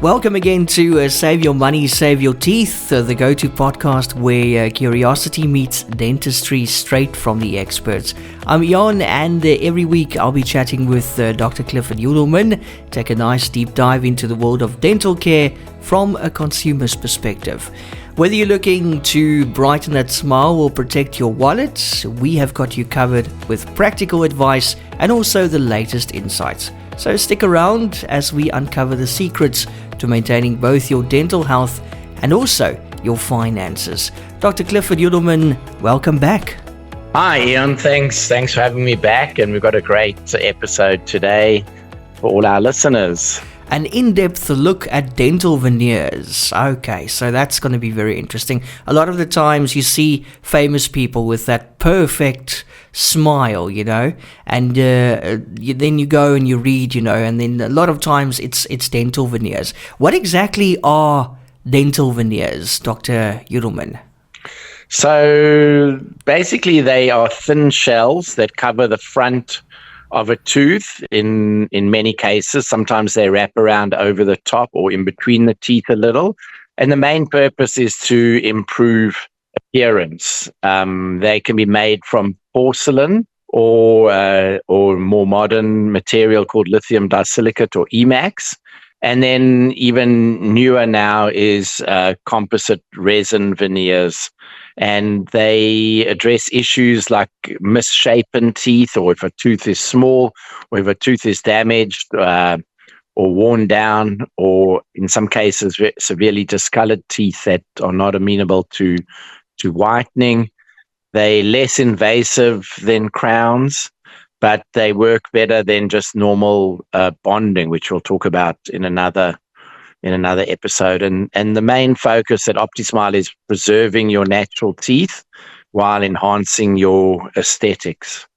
Welcome again to Save Your Money, Save Your Teeth, the go-to podcast where curiosity meets dentistry straight from the experts. I'm Jan, and every week I'll be chatting with Dr. Clifford Yudelman, take a nice deep dive into the world of dental care from a consumer's perspective. Whether you're looking to brighten that smile or protect your wallet, we have got you covered with practical advice and also the latest insights. So stick around as we uncover the secrets to maintaining both your dental health and also your finances. Dr. Clifford Yudelman, welcome back. Hi, Ian. Thanks for having me back. And we've got a great episode today for all our listeners. An in-depth look at dental veneers. Okay, so that's going to be very interesting. A lot of the times you see famous people with that perfect smile, and then you go and you read, and then a lot of times it's dental veneers. What exactly are dental veneers, Dr. Yudelman? So basically they are thin shells that cover the front of a tooth in many cases. Sometimes they wrap around over the top or in between the teeth a little. And the main purpose is to improve appearance. They can be made from porcelain or more modern material called lithium disilicate or EMAX. And then even newer now is composite resin veneers. And they address issues like misshapen teeth, or if a tooth is small, or if a tooth is damaged or worn down, or in some cases severely discolored teeth that are not amenable to whitening. They're less invasive than crowns, but they work better than just normal bonding, which we'll talk about in another episode. And the main focus at OptiSmile is preserving your natural teeth while enhancing your aesthetics.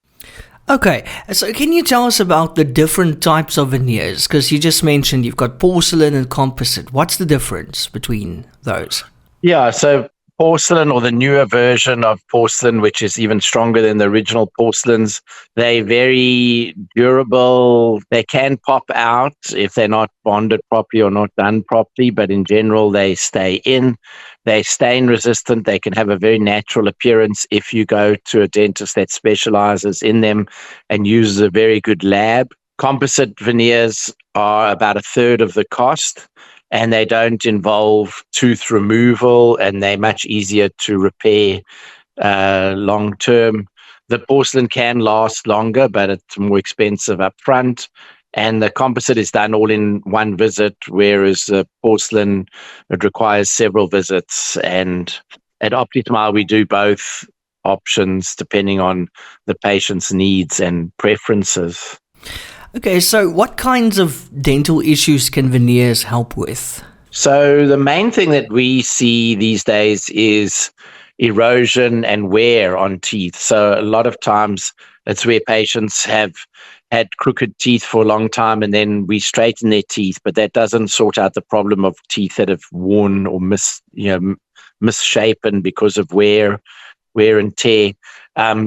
Okay, so can you tell us about the different types of veneers? Because you just mentioned you've got porcelain and composite. What's the difference between those? Yeah, so porcelain, or the newer version of porcelain, which is even stronger than the original porcelains, they're very durable. They can pop out if they're not bonded properly or not done properly, but in general, they stay in. They're stain resistant. They can have a very natural appearance if you go to a dentist that specializes in them and uses a very good lab. Composite veneers are about a third of the cost, and they don't involve tooth removal, and they're much easier to repair long term. The porcelain can last longer, but it's more expensive up front. And the composite is done all in one visit, whereas the porcelain, it requires several visits. And at OptiSmile, we do both options depending on the patient's needs and preferences. Okay, so what kinds of dental issues can veneers help with? So the main thing that we see these days is erosion and wear on teeth. So a lot of times it's where patients have had crooked teeth for a long time, and then we straighten their teeth, but that doesn't sort out the problem of teeth that have worn or misshapen because of wear and tear.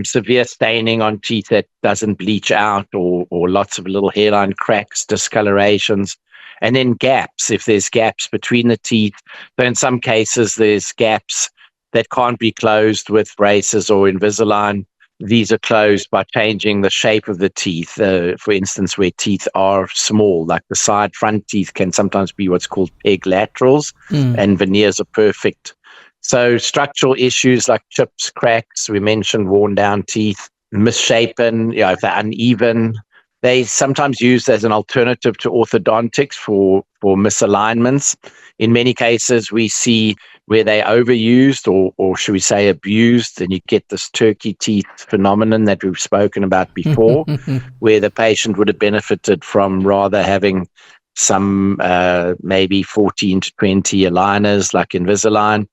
Severe staining on teeth that doesn't bleach out, or lots of little hairline cracks, discolorations, and then gaps, if there's gaps between the teeth. So in some cases, there's gaps that can't be closed with braces or Invisalign. These are closed by changing the shape of the teeth. For instance, where teeth are small, like the side front teeth can sometimes be what's called peg laterals, and veneers are perfect. So structural issues like chips, cracks, we mentioned worn down teeth, misshapen, if they're uneven. They sometimes used as an alternative to orthodontics for misalignments. In many cases, we see where they're overused, or should we say abused, and you get this turkey teeth phenomenon that we've spoken about before, where the patient would have benefited from rather having some maybe 14 to 20 aligners like Invisalign,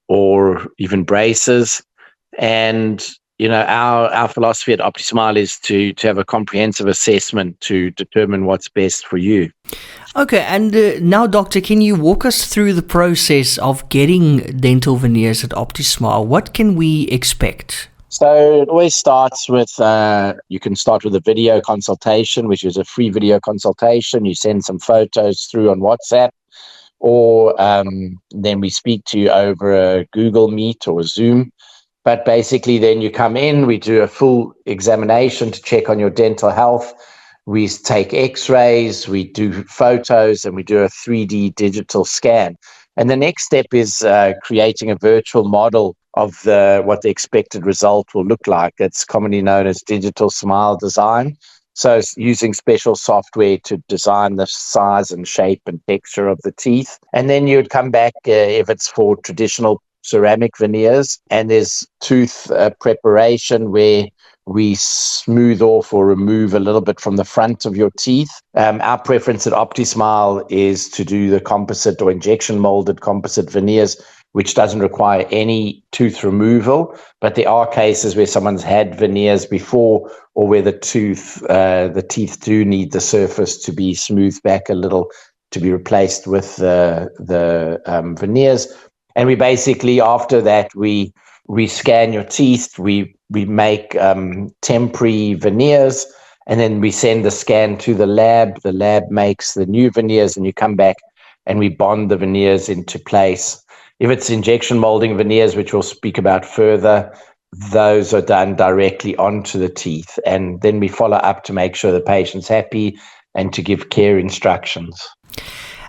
or even braces. And our philosophy at OptiSmile is to have a comprehensive assessment to determine what's best for you. Okay, and now, Doctor, can you walk us through the process of getting dental veneers at OptiSmile? What can we expect? So it always starts with, you can start with a video consultation, which is a free video consultation. You send some photos through on WhatsApp. or then we speak to you over a Google Meet or Zoom. But basically, then you come in, we do a full examination to check on your dental health. We take x-rays, we do photos, and we do a 3D digital scan. And the next step is creating a virtual model of what the expected result will look like. It's commonly known as digital smile design. So it's using special software to design the size and shape and texture of the teeth. And then you would come back if it's for traditional ceramic veneers, and there's tooth preparation where we smooth off or remove a little bit from the front of your teeth. Our preference at OptiSmile is to do the composite or injection molded composite veneers, which doesn't require any tooth removal. But there are cases where someone's had veneers before, or where the teeth do need the surface to be smoothed back a little to be replaced with the veneers. And we basically, after that, we scan your teeth, we make temporary veneers, and then we send the scan to the lab. The lab makes the new veneers, and you come back and we bond the veneers into place. If it's injection molding veneers, which we'll speak about further, those are done directly onto the teeth. And then we follow up to make sure the patient's happy and to give care instructions.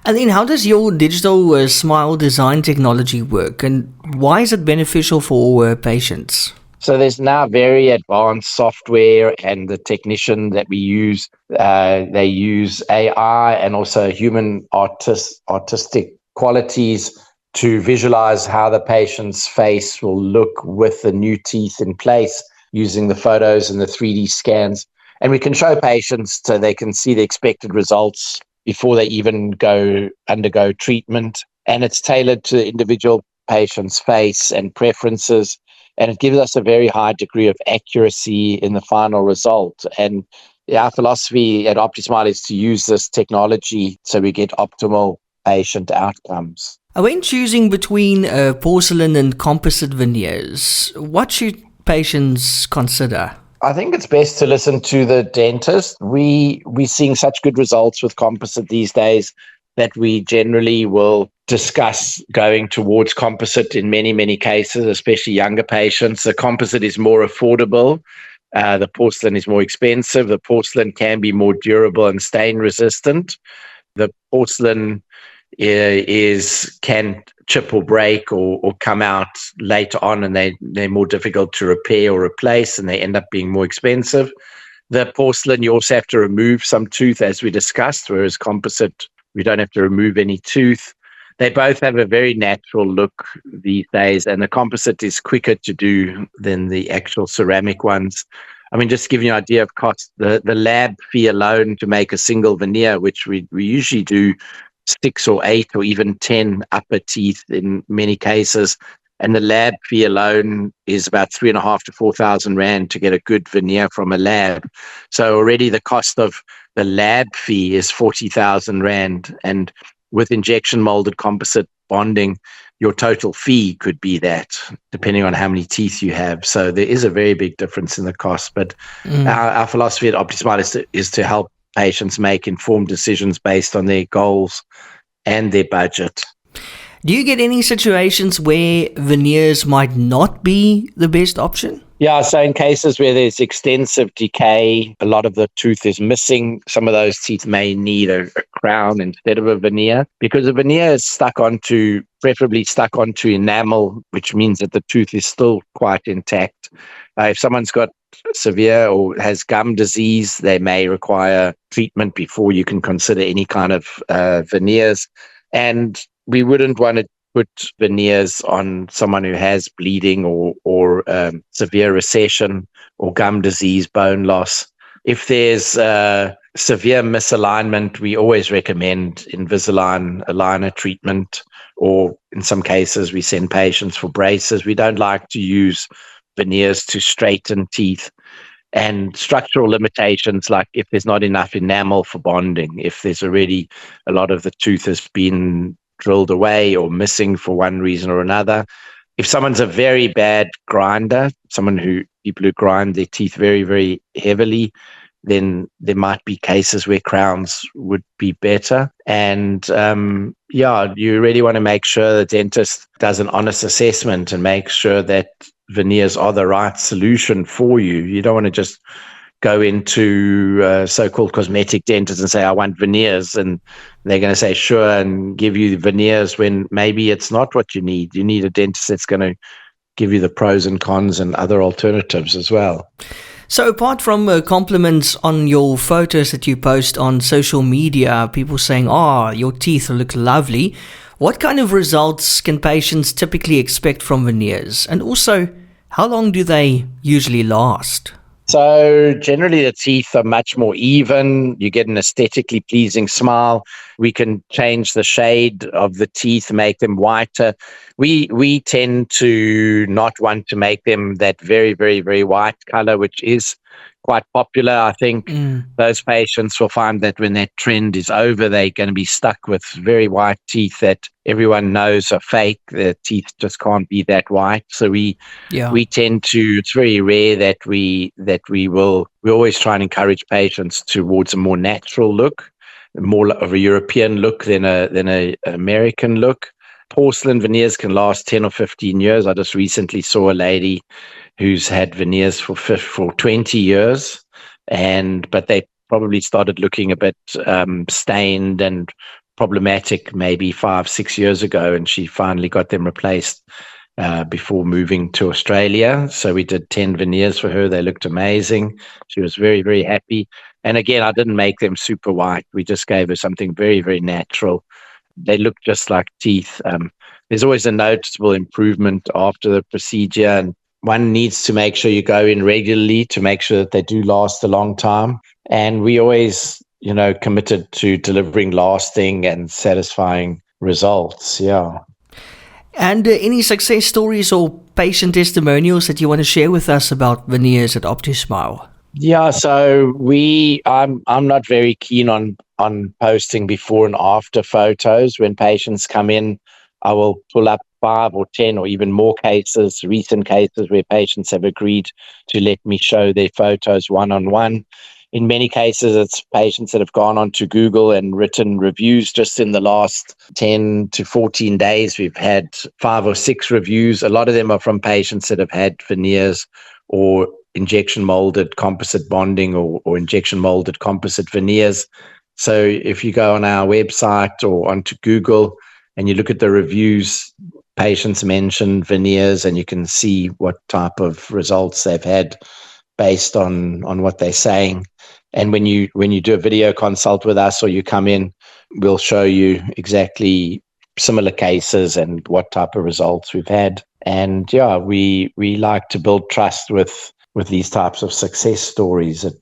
And then how does your digital smile design technology work, and why is it beneficial for patients? So there's now very advanced software, and the technician that we use, they use AI and also human artistic qualities to visualize how the patient's face will look with the new teeth in place using the photos and the 3D scans. And we can show patients so they can see the expected results before they even undergo treatment. And it's tailored to the individual patient's face and preferences. And it gives us a very high degree of accuracy in the final result. And our philosophy at OptiSmile is to use this technology so we get optimal patient outcomes. When choosing between porcelain and composite veneers, what should patients consider? I think it's best to listen to the dentist. We're seeing such good results with composite these days that we generally will discuss going towards composite in many, many cases, especially younger patients. The composite is more affordable. The porcelain is more expensive. The porcelain can be more durable and stain resistant. The porcelain can chip or break or come out later on, and they're more difficult to repair or replace, and they end up being more expensive. The porcelain, you also have to remove some tooth, as we discussed, whereas composite, we don't have to remove any tooth. They both have a very natural look these days, and the composite is quicker to do than the actual ceramic ones. I mean, just to give you an idea of cost, the lab fee alone to make a single veneer, which we usually do 6 or 8 or even 10 upper teeth in many cases. And the lab fee alone is about 3,500 to 4,000 Rand to get a good veneer from a lab. So already the cost of the lab fee is 40,000 Rand. And with injection molded composite bonding, your total fee could be that, depending on how many teeth you have. So there is a very big difference in the cost. But our philosophy at OptiSmile is to help patients make informed decisions based on their goals and their budget. Do you get any situations where veneers might not be the best option? Yeah, so in cases where there's extensive decay, a lot of the tooth is missing, some of those teeth may need a crown instead of a veneer, because a veneer is preferably stuck onto enamel, which means that the tooth is still quite intact. If someone's got severe or has gum disease, they may require treatment before you can consider any kind of veneers. And we wouldn't want to put veneers on someone who has bleeding or severe recession or gum disease, bone loss. If there's severe misalignment, we always recommend Invisalign aligner treatment, or in some cases we send patients for braces. We don't like to use veneers to straighten teeth. And structural limitations, like if there's not enough enamel for bonding, if there's already a lot of the tooth has been drilled away or missing for one reason or another. If someone's a very bad grinder, people who grind their teeth very, very heavily, then there might be cases where crowns would be better. And you really want to make sure the dentist does an honest assessment and make sure that veneers are the right solution for you. You don't want to just go into so-called cosmetic dentists and say, I want veneers, and they're going to say, sure, and give you veneers when maybe it's not what you need. You need a dentist that's going to give you the pros and cons and other alternatives as well. So apart from compliments on your photos that you post on social media, people saying, your teeth look lovely, what kind of results can patients typically expect from veneers? And also, how long do they usually last? So generally the teeth are much more even. You get an aesthetically pleasing smile. We can change the shade of the teeth, make them whiter. We tend to not want to make them that very, very, very white color, which is quite popular. I think those patients will find that when that trend is over, they're going to be stuck with very white teeth that everyone knows are fake. The teeth just can't be that white. So we tend to, it's very rare that we always try and encourage patients towards a more natural look, more of a European look than a American look. Porcelain veneers can last 10 or 15 years. I just recently saw a lady who's had veneers for 20 years, but they probably started looking a bit stained and problematic maybe 5-6 years ago, and she finally got them replaced before moving to Australia. So we did 10 veneers for her. They looked amazing. She was very, very happy. And again, I didn't make them super white. We just gave her something very, very natural. They look just like teeth. There's always a noticeable improvement after the procedure, and one needs to make sure you go in regularly to make sure that they do last a long time. And we always, committed to delivering lasting and satisfying results. Yeah. And any success stories or patient testimonials that you want to share with us about veneers at OptiSmile? Yeah, so I'm not very keen on posting before and after photos. When patients come in, I will pull up 5 or 10 or even more recent cases where patients have agreed to let me show their photos one-on-one. In many cases, it's patients that have gone onto Google and written reviews. Just in the last 10 to 14 days, we've had 5 or 6 reviews. A lot of them are from patients that have had veneers or injection molded composite bonding or injection molded composite veneers. So if you go on our website or onto Google and you look at the reviews, patients mention veneers, and you can see what type of results they've had based on what they're saying. And when you do a video consult with us or you come in, we'll show you exactly similar cases and what type of results we've had. And we like to build trust with these types of success stories. It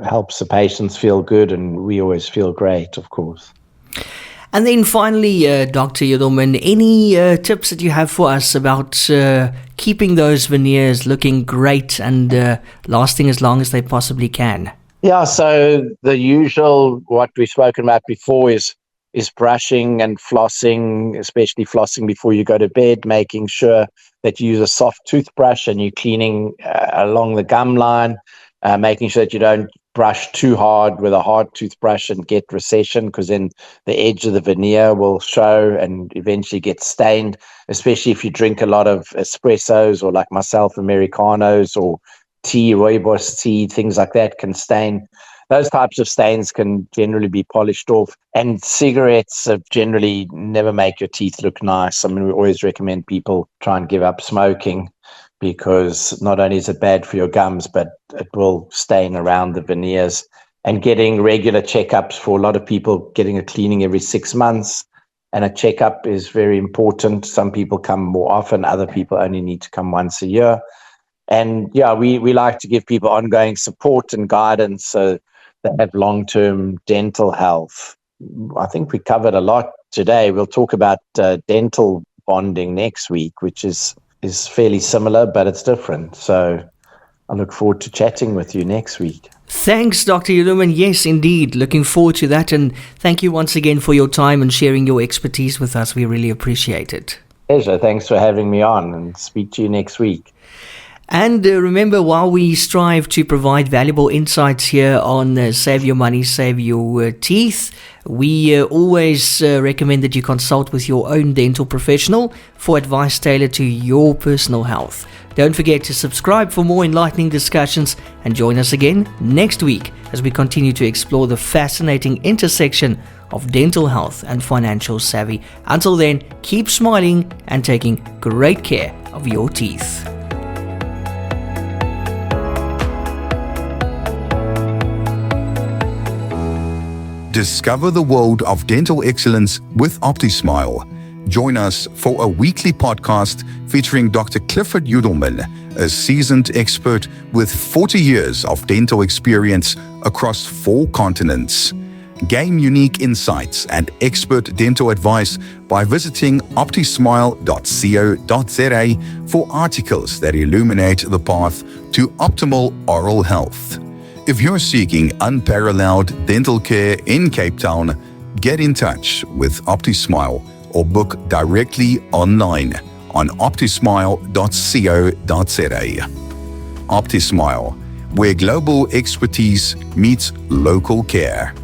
helps the patients feel good, and we always feel great, of course. And then finally, Dr. Yudelman, any tips that you have for us about keeping those veneers looking great and lasting as long as they possibly can? Yeah, so the usual, what we've spoken about before is brushing and flossing, especially flossing before you go to bed, making sure that you use a soft toothbrush and you're cleaning along the gum line, making sure that you don't brush too hard with a hard toothbrush and get recession, because then the edge of the veneer will show and eventually get stained, especially if you drink a lot of espressos or, like myself, Americanos or tea, rooibos tea, things like that can stain. Those types of stains can generally be polished off. And cigarettes generally never make your teeth look nice. I mean, we always recommend people try and give up smoking, because not only is it bad for your gums, but it will stain around the veneers. And getting regular checkups, for a lot of people, getting a cleaning every 6 months and a checkup is very important. Some people come more often, other people only need to come once a year. And we like to give people ongoing support and guidance so they have long-term dental health. I think we covered a lot today. We'll talk about dental bonding next week, which is fairly similar, but it's different. So I look forward to chatting with you next week. Thanks, Dr. Yudelman. Yes, indeed. Looking forward to that. And thank you once again for your time and sharing your expertise with us. We really appreciate it. Pleasure. Thanks for having me on, and speak to you next week. And remember, while we strive to provide valuable insights here on Save Your Money, Save Your Teeth, we always recommend that you consult with your own dental professional for advice tailored to your personal health. Don't forget to subscribe for more enlightening discussions and join us again next week as we continue to explore the fascinating intersection of dental health and financial savvy. Until then, keep smiling and taking great care of your teeth. Discover the world of dental excellence with OptiSmile. Join us for a weekly podcast featuring Dr. Clifford Yudelman, a seasoned expert with 40 years of dental experience across 4 continents. Gain unique insights and expert dental advice by visiting optismile.co.za for articles that illuminate the path to optimal oral health. If you're seeking unparalleled dental care in Cape Town, get in touch with OptiSmile or book directly online on optismile.co.za. OptiSmile, where global expertise meets local care.